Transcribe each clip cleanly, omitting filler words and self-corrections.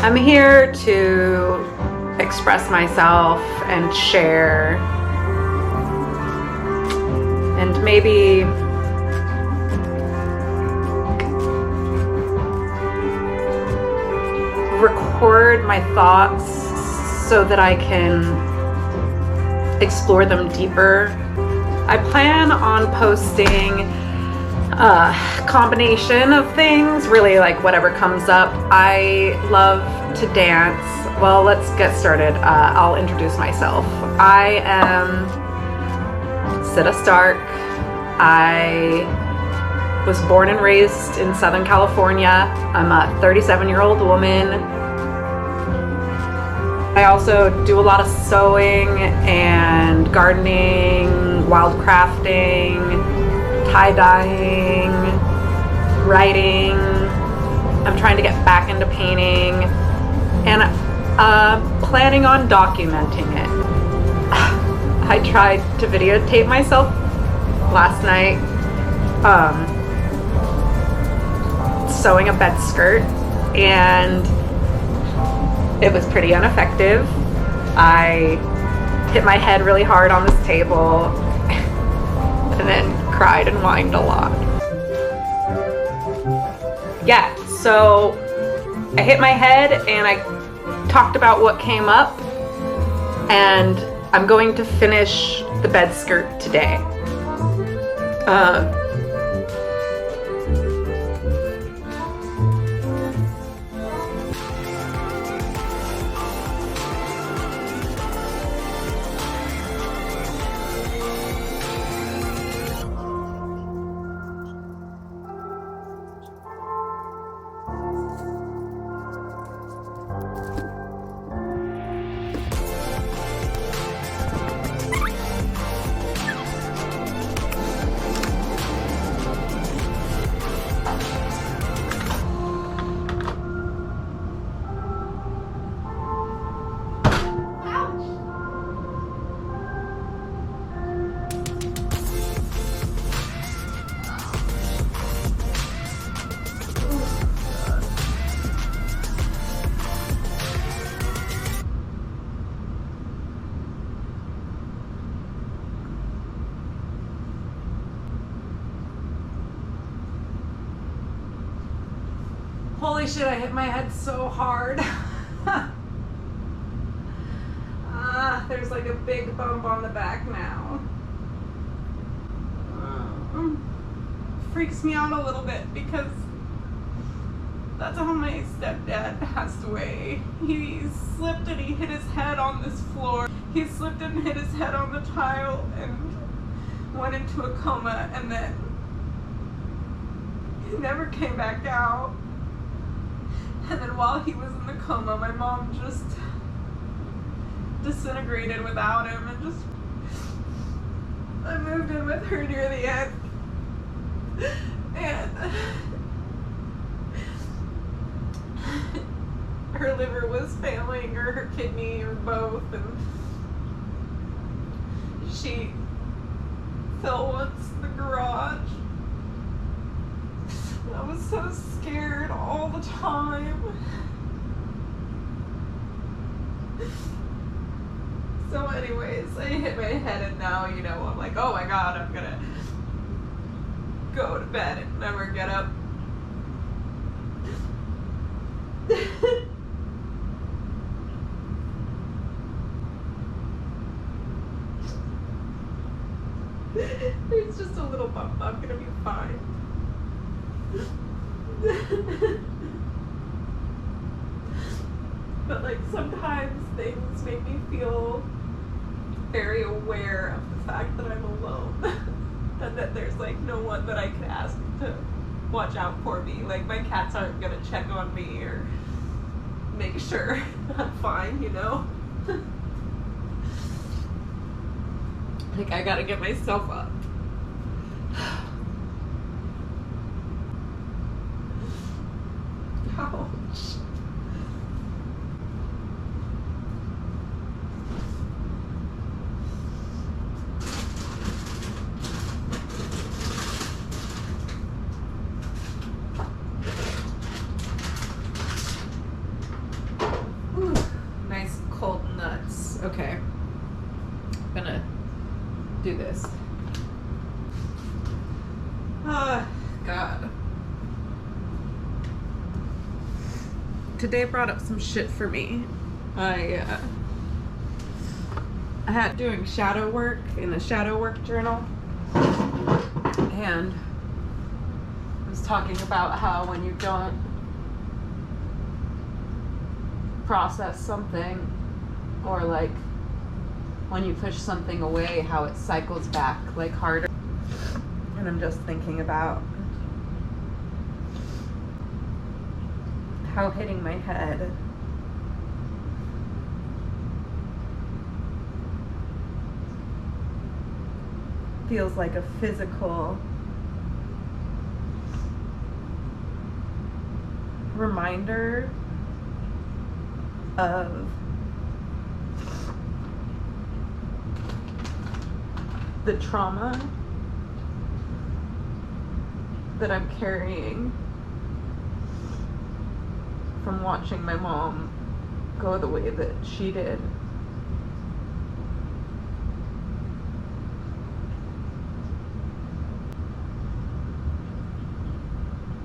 I'm here to express myself and share, and maybe record my thoughts so that I can explore them deeper. I plan on posting a combination of things, really like whatever comes up. I love to dance. Well, let's get started. I'll introduce myself. I am Sita Stark. I was born and raised in Southern California. I'm a 37-year-old woman. I also do a lot of sewing and gardening, wild crafting, tie-dyeing, writing. I'm trying to get back into painting and planning on documenting it. I tried to videotape myself last night sewing a bed skirt, and it was pretty ineffective. I hit my head really hard on this table and then cried and whined a lot. Yeah, so I hit my head and I talked about what came up, and I'm going to finish the bed skirt today. Holy shit, I hit my head so hard. There's like a big bump on the back now. Freaks me out a little bit because that's how my stepdad passed away. He slipped and he hit his head on this floor. He slipped and hit his head on the tile and went into a coma, and then he never came back out. And then while he was in the coma, my mom just disintegrated without him, and just I moved in with her near the end, and her liver was failing, or her kidney, or both, and she fell once in the garage. I was so scared all the time. So anyways, I hit my head, and now, you know, I'm like, oh my god, I'm gonna go to bed and never get up. There's just a little bump. I'm gonna be fine. But like sometimes things make me feel very aware of the fact that I'm alone and that there's like no one that I could ask to watch out for me. Like my cats aren't gonna check on me or make sure I'm fine, you know? Like I gotta get myself up. Ouch. today brought up some shit for me. I had doing shadow work in a shadow work journal, and I was talking about how when you don't process something, or like when you push something away, how it cycles back like harder. And I'm just thinking about how hitting my head feels like a physical reminder of the trauma that I'm carrying from watching my mom go the way that she did.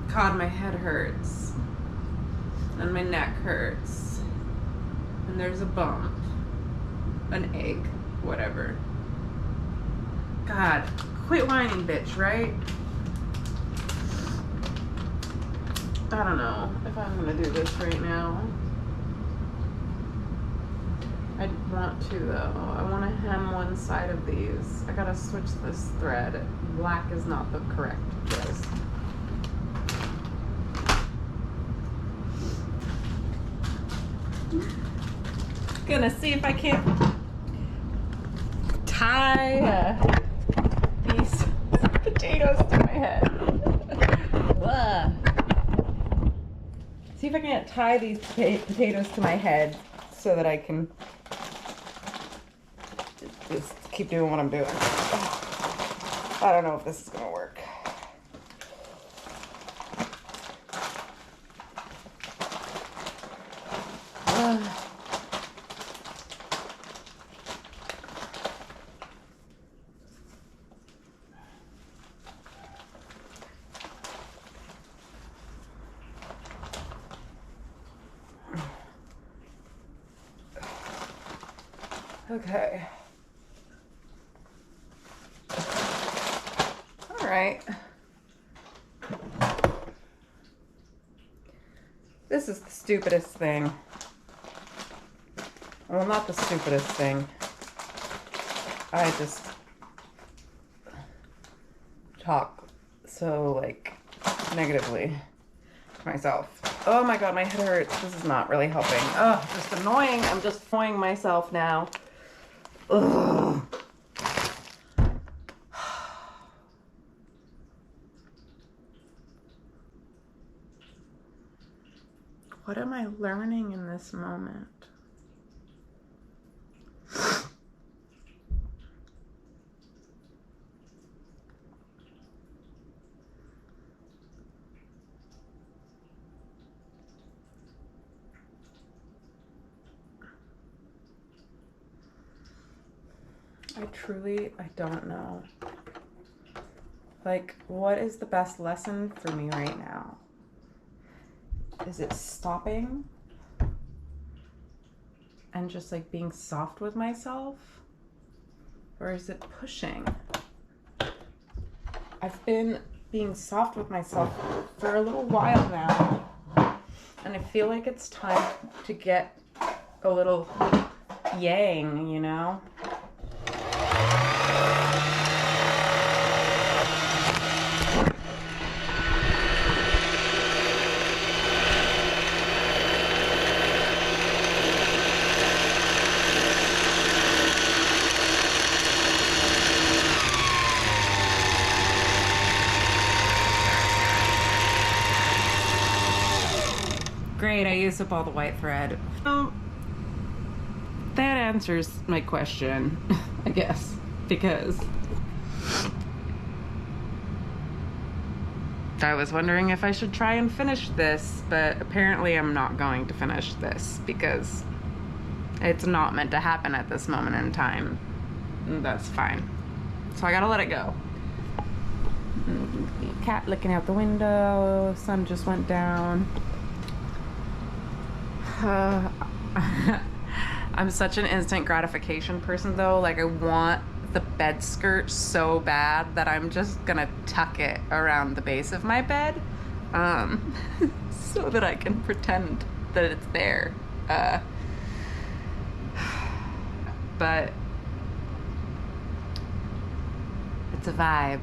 God, my head hurts and my neck hurts and there's a bump, an ache, whatever. God, quit whining, bitch, right? I don't know if I'm gonna do this right now. I want to though. I want to hem one side of these. I gotta switch this thread. Black is not the correct choice. Gonna see if I can't tie these potatoes to my head. See if I can't tie these potatoes to my head so that I can just keep doing what I'm doing. I don't know if this is gonna work. Okay. All right. This is the stupidest thing. Well, not the stupidest thing. I just talk so, like, negatively to myself. Oh my God, my head hurts. This is not really helping. Oh, just annoying. I'm just annoying myself now. Ugh. What am I learning in this moment? I don't know. Like, what is the best lesson for me right now? Is it stopping and just like being soft with myself? Or is it pushing? I've been being soft with myself for a little while now, and I feel like it's time to get a little yang, you know? Great, I used up all the white thread. Well, that answers my question, I guess, because I was wondering if I should try and finish this, but apparently I'm not going to finish this because it's not meant to happen at this moment in time. That's fine. So I gotta let it go. Cat looking out the window, sun just went down. I'm such an instant gratification person though. Like I want the bed skirt so bad that I'm just gonna tuck it around the base of my bed, so that I can pretend that it's there. But it's a vibe.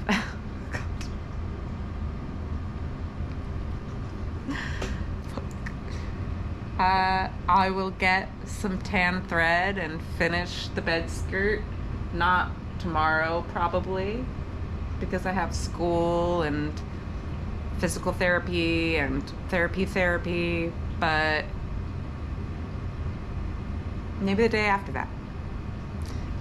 I will get some tan thread and finish the bed skirt. Not tomorrow, probably, because I have school and physical therapy and therapy, but maybe the day after that.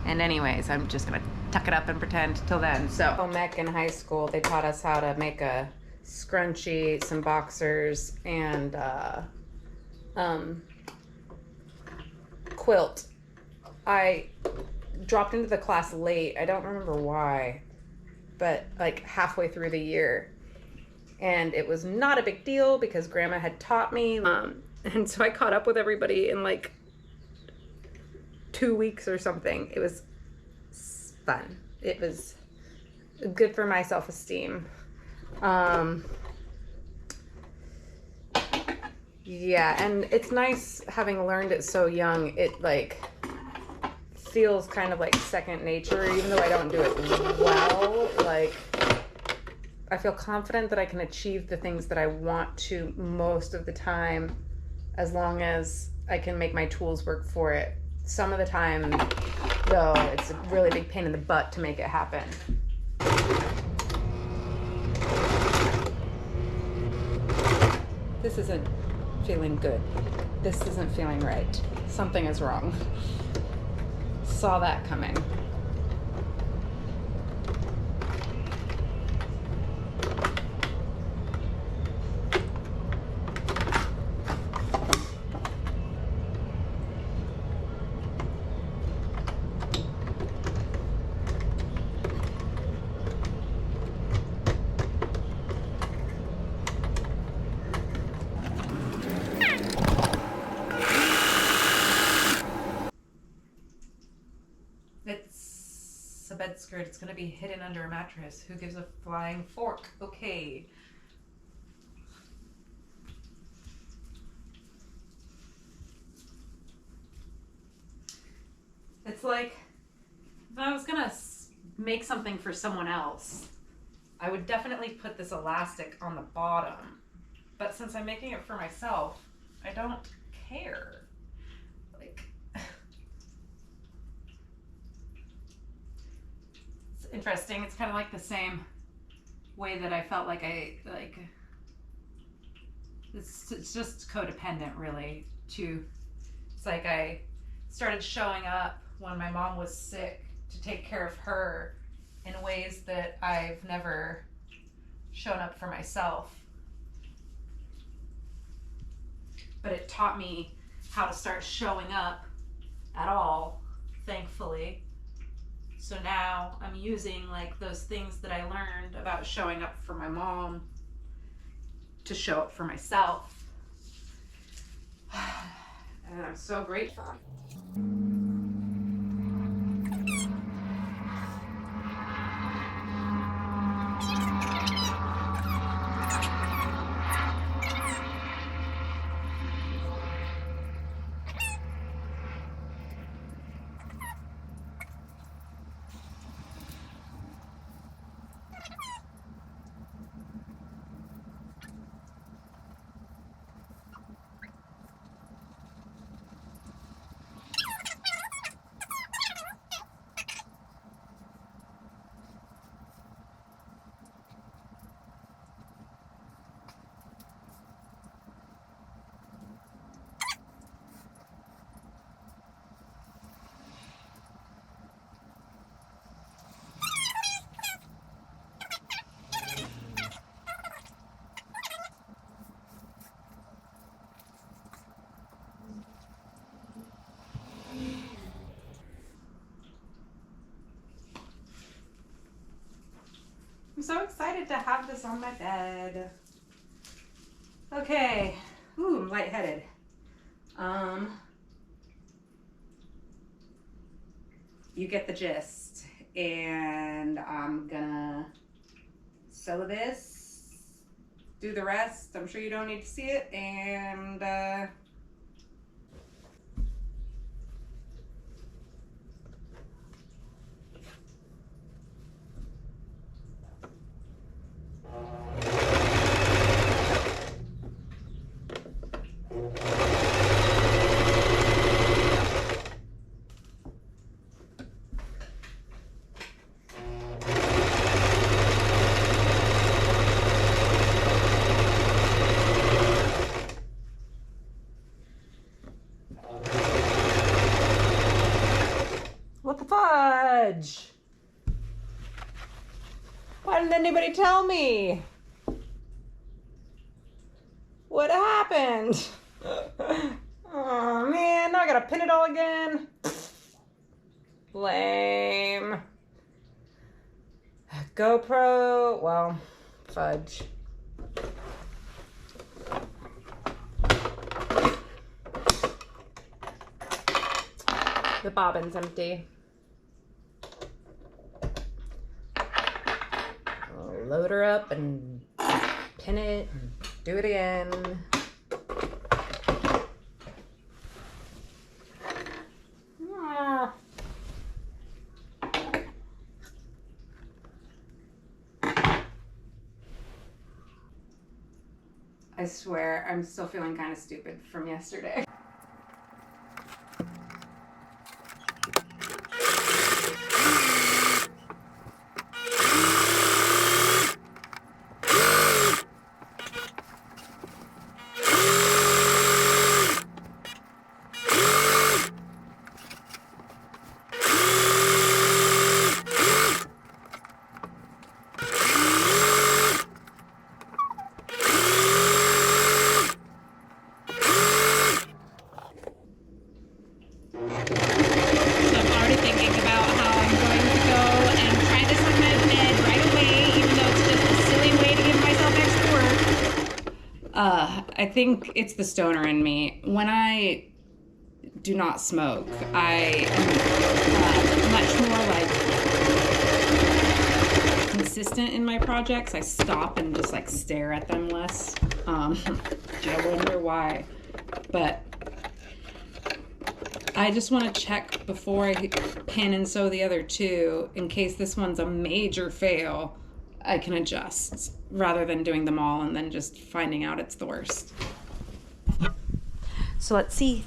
And anyways, I'm just gonna tuck it up and pretend till then. So home ec in high school, they taught us how to make a scrunchie, some boxers, and quilt. I dropped into the class late. I don't remember why, but like halfway through the year. And it was not a big deal because grandma had taught me. And so I caught up with everybody in like 2 weeks or something. It was fun. It was good for my self-esteem. Yeah, and it's nice having learned it so young. It like feels kind of like second nature, even though I don't do it well. Like I feel confident that I can achieve the things that I want to most of the time, as long as I can make my tools work for it. Some of the time, though, it's a really big pain in the butt to make it happen. This isn't feeling good. This isn't feeling right. Something is wrong. Saw that coming. It's a bed skirt. It's gonna be hidden under a mattress. Who gives a flying fork? Okay. It's like if I was gonna make something for someone else, I would definitely put this elastic on the bottom. But since I'm making it for myself, I don't care. Like, it's interesting. It's kind of like the same way that I felt like it's just codependent, really. It's like I started showing up when my mom was sick to take care of her in ways that I've never shown up for myself. But it taught me how to start showing up at all, thankfully. So now I'm using like those things that I learned about showing up for my mom to show up for myself. And I'm so grateful. I'm so excited to have this on my bed. Okay. Ooh, I'm lightheaded. You get the gist. And I'm gonna sew this, do the rest. I'm sure you don't need to see it, and what the fudge? Why didn't anybody tell me? What happened? Oh man, now I gotta pin it all again. Lame. GoPro, well, fudge. The bobbin's empty. I'll load her up and pin it and do it again. I swear, I'm still feeling kind of stupid from yesterday. I think it's the stoner in me. When I do not smoke, I am much more like consistent in my projects. I stop and just like stare at them less. I wonder why, but I just want to check before I pin and sew the other two in case this one's a major fail. I can adjust rather than doing them all and then just finding out it's the worst. So let's see.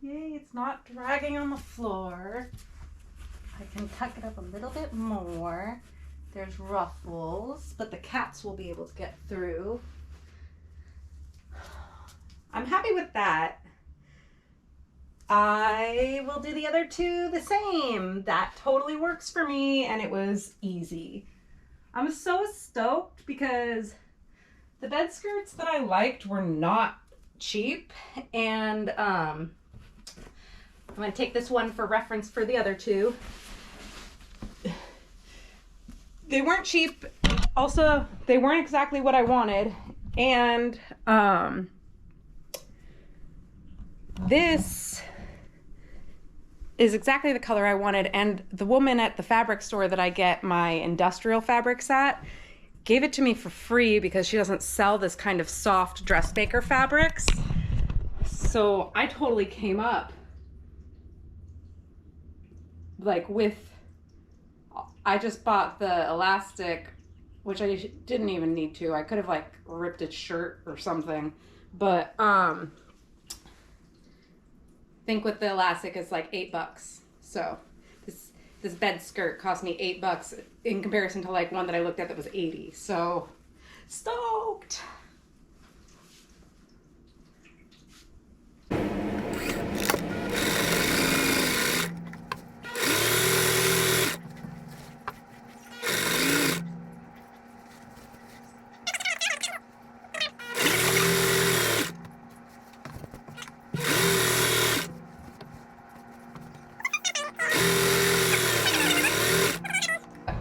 Yay, it's not dragging on the floor. I can tuck it up a little bit more. There's ruffles, but the cats will be able to get through. I'm happy with that. I will do the other two the same. That totally works for me, and it was easy. I'm so stoked because the bed skirts that I liked were not cheap, and I'm going to take this one for reference for the other two. They weren't cheap. Also, they weren't exactly what I wanted. And this is exactly the color I wanted. And the woman at the fabric store that I get my industrial fabrics at gave it to me for free because she doesn't sell this kind of soft dressmaker fabrics. So I totally came up like with, I just bought the elastic which I didn't even need to. I could have like ripped its shirt or something, but I think with the elastic it's like $8. So this bed skirt cost me $8 in comparison to like one that I looked at that was 80. So stoked.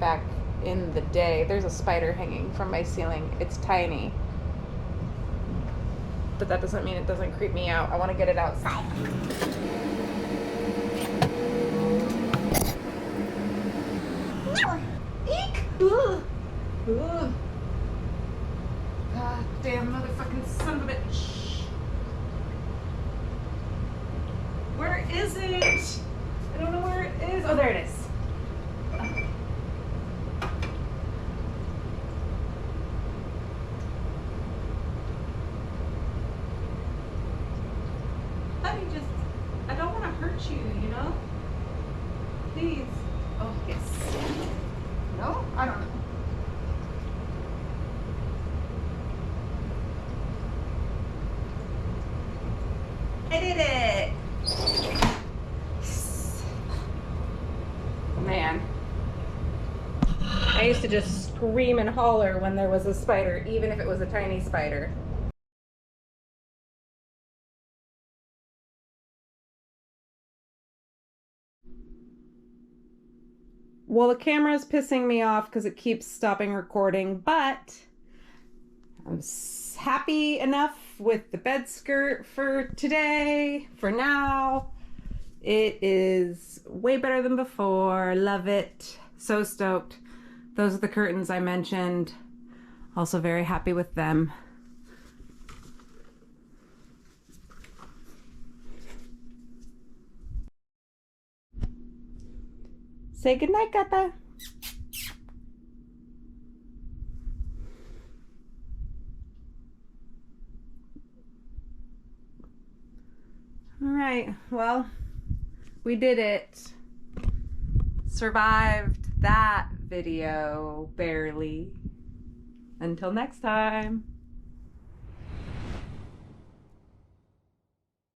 Back in the day, there's a spider hanging from my ceiling. It's tiny, but that doesn't mean it doesn't creep me out. I want to get it outside. No! Eek! Ugh. Ugh. God damn motherfucking son of a bitch. Where is it? I don't know where it is. Oh, there it is. I don't want to hurt you, you know? Please. Oh, yes. No? I don't know. I did it! Man. I used to just scream and holler when there was a spider, even if it was a tiny spider. Well, the camera's pissing me off because it keeps stopping recording, but I'm happy enough with the bed skirt for today, for now. It is way better than before. Love it. So stoked. Those are the curtains I mentioned. Also very happy with them. Say goodnight, Gata. All right, well, we did it. Survived that video, barely. Until next time.